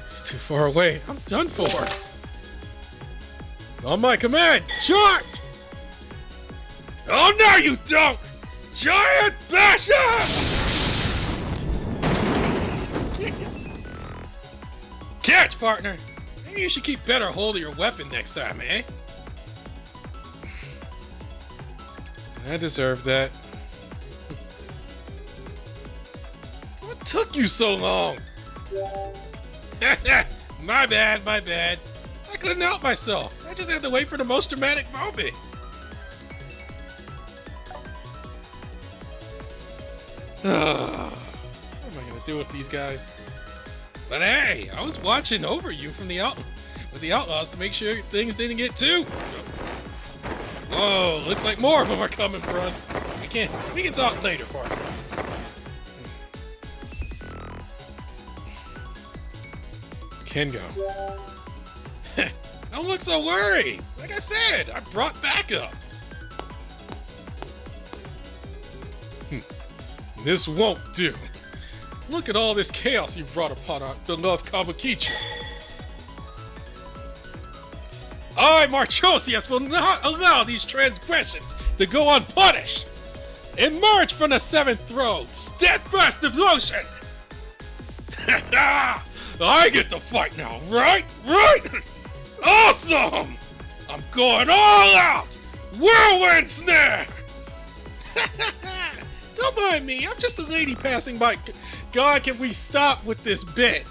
It's too far away. I'm done for. On my command, charge! Oh no, you don't! Giant Basher! Catch, partner! Maybe you should keep better hold of your weapon next time, eh? I deserve that. What took you so long? My bad, my bad. I couldn't help myself. I just had to wait for the most dramatic moment. What am I gonna do with these guys? But hey, I was watching over you from the outlaws to make sure things didn't get too. Whoa, looks like more of them are coming for us. We can talk later, partner. Kengo. Don't look so worried. Like I said, I brought backup. This won't do. Look at all this chaos you've brought upon our beloved Kabukicho. I, Marchosius, will not allow these transgressions to go unpunished. Emerge from the seventh throne, steadfast devotion. I get to fight now, right? Right? Awesome! I'm going all out! Whirlwind snare! Don't mind me, I'm just a lady passing by. God, can we stop with this bit?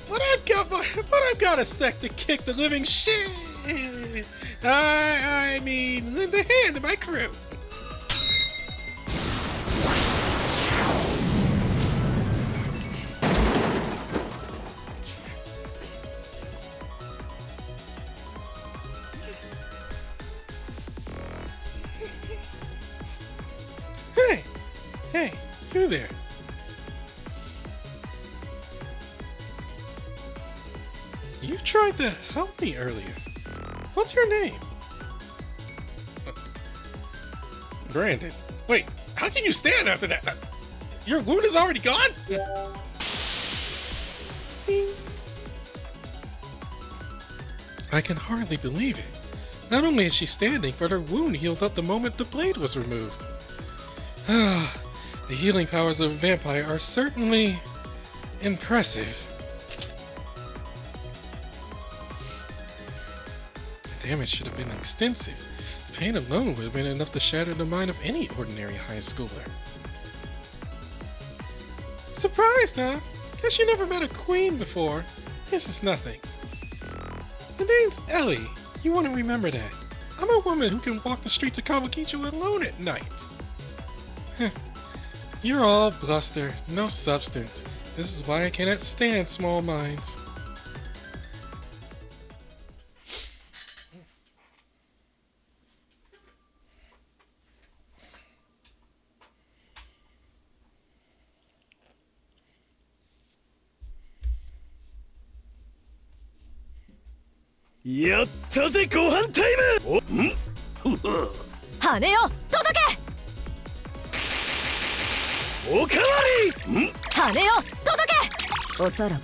But I've got a sec to kick the living shit. I mean, lend a hand to my crew. Hey, you there. You tried to help me earlier. What's your name? Brandon. Wait, how can you stand after that? Your wound is already gone? I can hardly believe it. Not only is she standing, but her wound healed up the moment the blade was removed. The healing powers of a vampire are certainly impressive. The damage should have been extensive. The pain alone would have been enough to shatter the mind of any ordinary high schooler. Surprised, huh? Guess you never met a queen before. This is nothing. The name's Ellie. You want to remember that. I'm a woman who can walk the streets of Kabukicho alone at night. You're all bluster, no substance. This is why I cannot stand small minds.やったぜご飯タイム。羽を届け。おかわり。羽を届け。おさらば。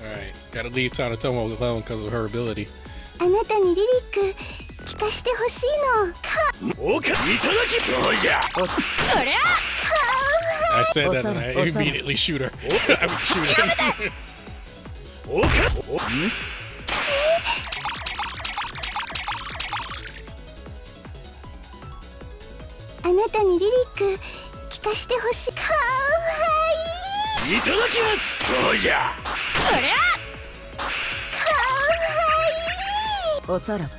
Alright, gotta leave Tanatomo alone because of her ability. あなたにリリック聞かしてほしいの。おかいただき。どうじゃ。そりゃ I said that and I immediately shoot her. I would shoot him. おか。あなたにリリック聞かしてほしい。かわいい。いただきます。どうじゃ。そりゃかわいい。おさらば。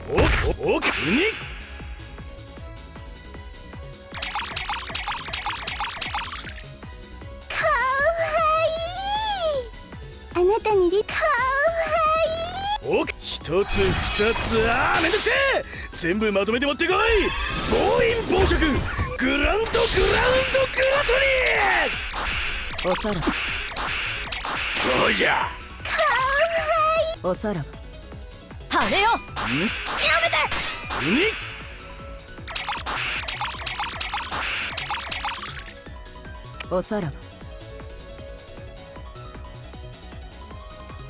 おかに。かわいい。あなたにリかわいい。おか一つ二つ。めんどくせえ。全部まとめて持ってこい。暴飲暴食グランドグラウンドグラトおさらば。リー。どうじゃ。おさらば。羽をやめて。に。おさらば。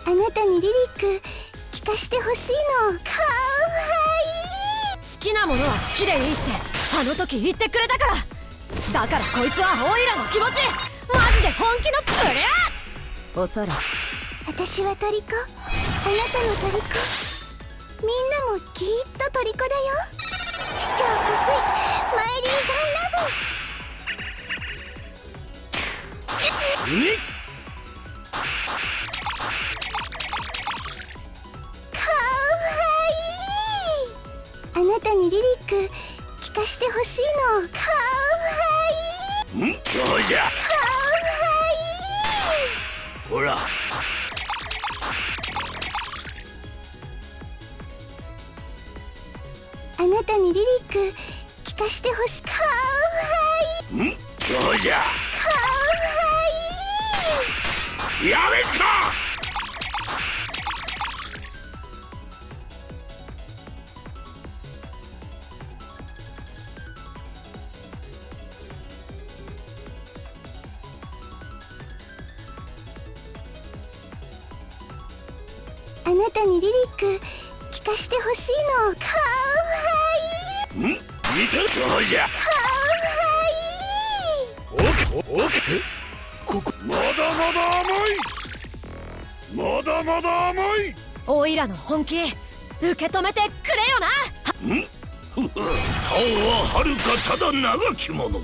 あなたにリリック聞かしてほしいの。かわいい。好きなものは好きでいいってあの時言ってくれたから。だからこいつはオイラの気持ちマジで本気のプレー。おさらば。私はトリコ。あなたのトリコ。みんなもきっとトリコだよ。市長こすいマイリーガンラブ。に。かわいい。あなたにリリック聞かしてほしいの。かわいい。どうじゃ。かわいい。ほら。あなたにリリック聞かしてほしい。かわいい。どうじゃ。かわいい。やめっか。あなたにリリック聞かしてほしいの。かわいい。いたどうじゃ。かわいい。おかここまだまだ甘い。まだまだ甘い。オイラの本気受け止めてくれよな。顔ははるかただ長きもの。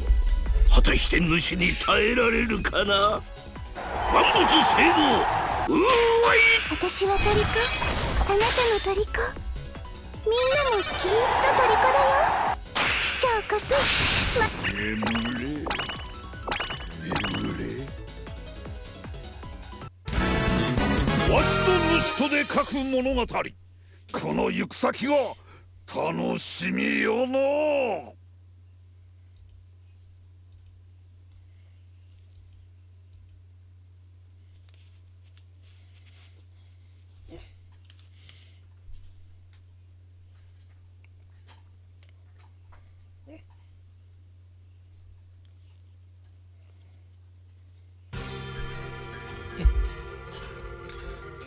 果たして主に耐えられるかな。万物生動。うーわい。私はトリコ。あなたのトリコ。みんなもきっとトリコだよ。市長こそ眠れ眠れ。わしと主とで書く物語。この行く先が楽しみよの。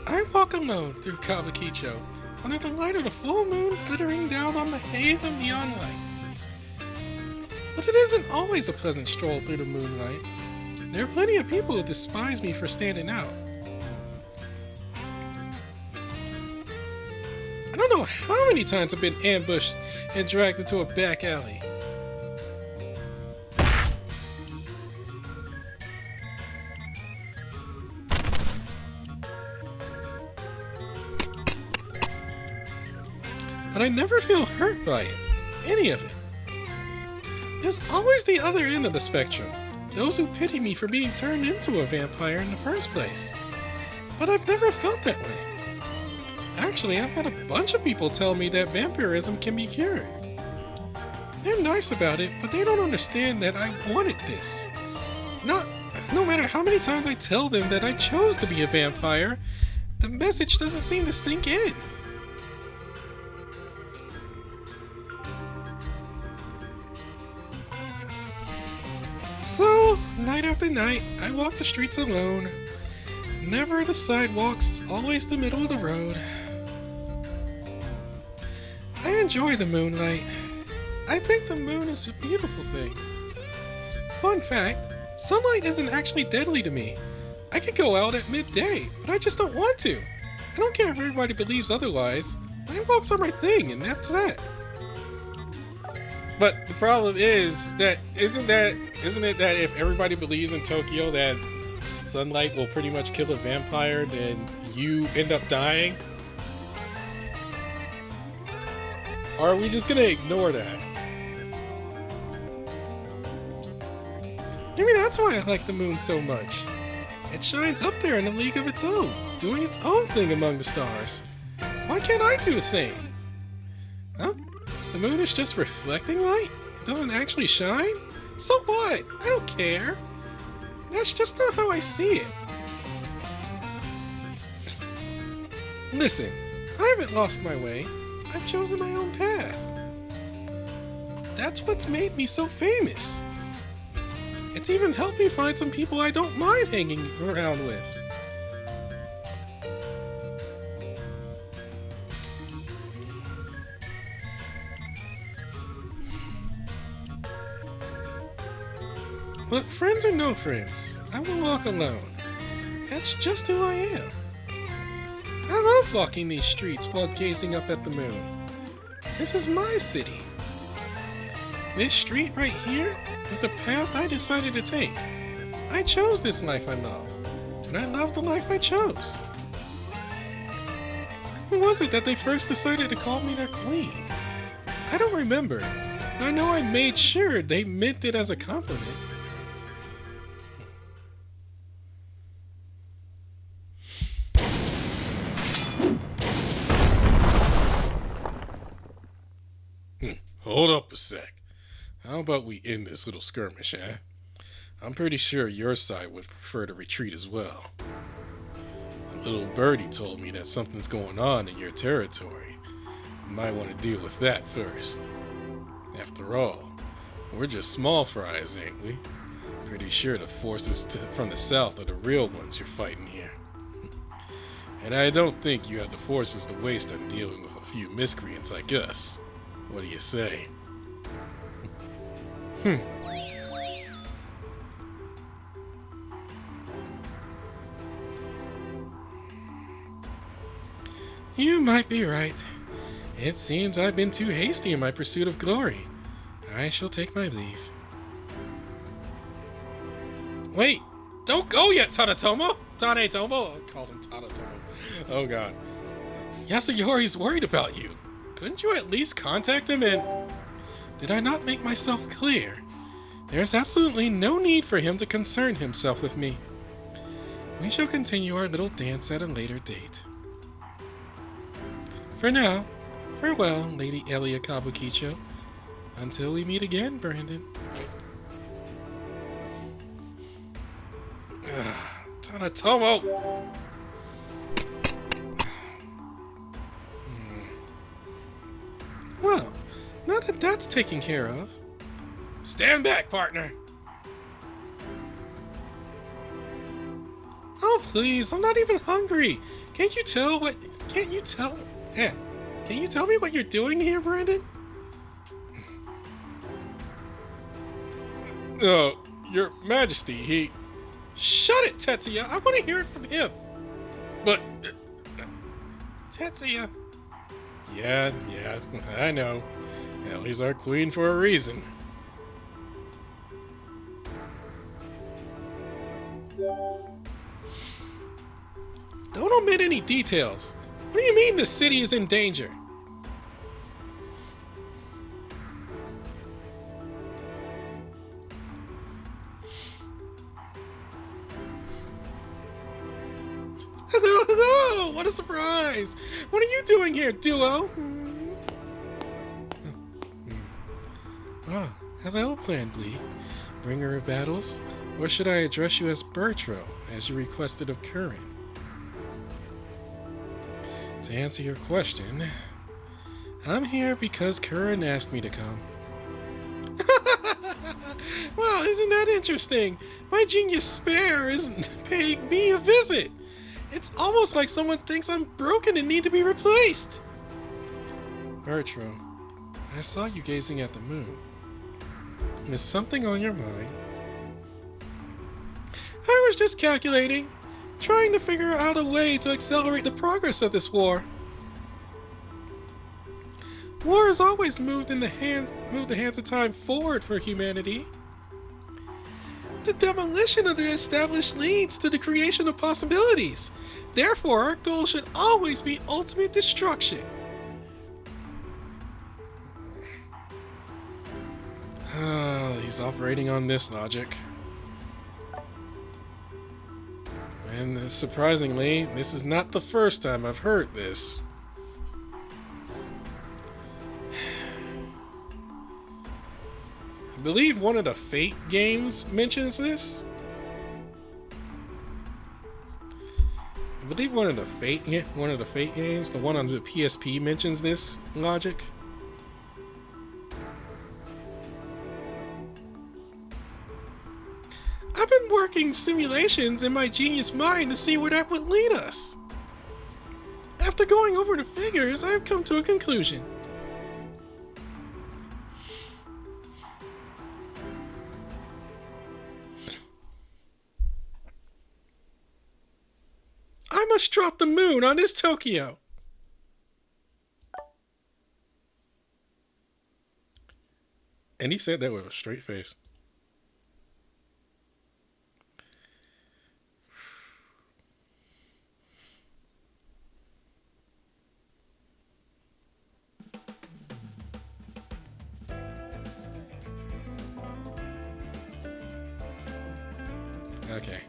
I walk alone through Kabukicho under the light of the full moon flittering down on the haze of neon lights. But it isn't always a pleasant stroll through the moonlight. There are plenty of people who despise me for standing out. I don't know how many times I've been ambushed and dragged into a back alley. but I never feel hurt by it. Any of it. There's always the other end of the spectrum. Those who pity me for being turned into a vampire in the first place. But I've never felt that way. Actually, I've had a bunch of people tell me that vampirism can be cured. They're nice about it, but they don't understand that I wanted this. No matter how many times I tell them that I chose to be a vampire, the message doesn't seem to sink in. So, night after night, I walk the streets alone. Never the sidewalks, always the middle of the road. I enjoy the moonlight. I think the moon is a beautiful thing. Fun fact, sunlight isn't actually deadly to me. I could go out at midday, but I just don't want to. I don't care if everybody believes otherwise. Night walks are my thing, and that's that. But the problem is that isn't it that if everybody believes in Tokyo that sunlight will pretty much kill a vampire, then you end up dying? Or are we just gonna ignore that? Maybe that's why I like the moon so much. It shines up there in a league of its own, doing its own thing among the stars. Why can't I do the same? Huh? The moon is just reflecting light? It doesn't actually shine? So what? I don't care. That's just not how I see it. Listen, I haven't lost my way. I've chosen my own path. That's what's made me so famous. It's even helped me find some people I don't mind hanging around with. But friends or no friends, I will walk alone. That's just who I am. I love walking these streets while gazing up at the moon. This is my city. This street right here is the path I decided to take. I chose this life I love, and I love the life I chose. When was it that they first decided to call me their queen? I don't remember, but I know I made sure they meant it as a compliment. Hold up a sec. How about we end this little skirmish, eh? I'm pretty sure your side would prefer to retreat as well. A little birdie told me that something's going on in your territory. You might want to deal with that first. After all, we're just small fries, ain't we? Pretty sure the forces from the south are the real ones you're fighting here. And I don't think you have the forces to waste on dealing with a few miscreants like us. What do you say? You might be right. It seems I've been too hasty in my pursuit of glory. I shall take my leave. Wait! Don't go yet, Tanetomo! Tanetomo! I called him Tanetomo. Oh god. Yasuyori's worried about you. Couldn't you at least contact him and... Did I not make myself clear? There's absolutely no need for him to concern himself with me. We shall continue our little dance at a later date. For now, farewell, Lady Elia Kabukicho. Until we meet again, Brandon. Tanetomo! Well, now that that's taken care of... Stand back, partner! Oh, please, I'm not even hungry. Can't you tell me what you're doing here, Brandon? No, Your Majesty, he... Shut it, Tetsuya! I want to hear it from him! But... Tetsuya... Yeah, I know. Ellie's our queen for a reason. Don't omit any details. What do you mean the city is in danger? Hello, hello! What a surprise! What are you doing here, duo? Ah, hello, Plan B. Bringer of battles? Or should I address you as Bertro, as you requested of Curran? To answer your question, I'm here because Curran asked me to come. Well, isn't that interesting? My genius spare is paying me a visit. It's almost like someone thinks I'm broken and need to be replaced. Bertro, I saw you gazing at the moon. Is something on your mind? I was just calculating, trying to figure out a way to accelerate the progress of this war. War has always moved the hands of time forward for humanity. The demolition of the established leads to the creation of possibilities. Therefore, our goal should always be ultimate destruction. He's operating on this logic. And surprisingly, this is not the first time I've heard this. I believe one of the Fate games mentions this. I believe one of the Fate games, the one on the PSP, mentions this logic. I've been working simulations in my genius mind to see where that would lead us. After going over the figures, I've come to a conclusion. I must drop the moon on this Tokyo. And he said that with a straight face. Okay.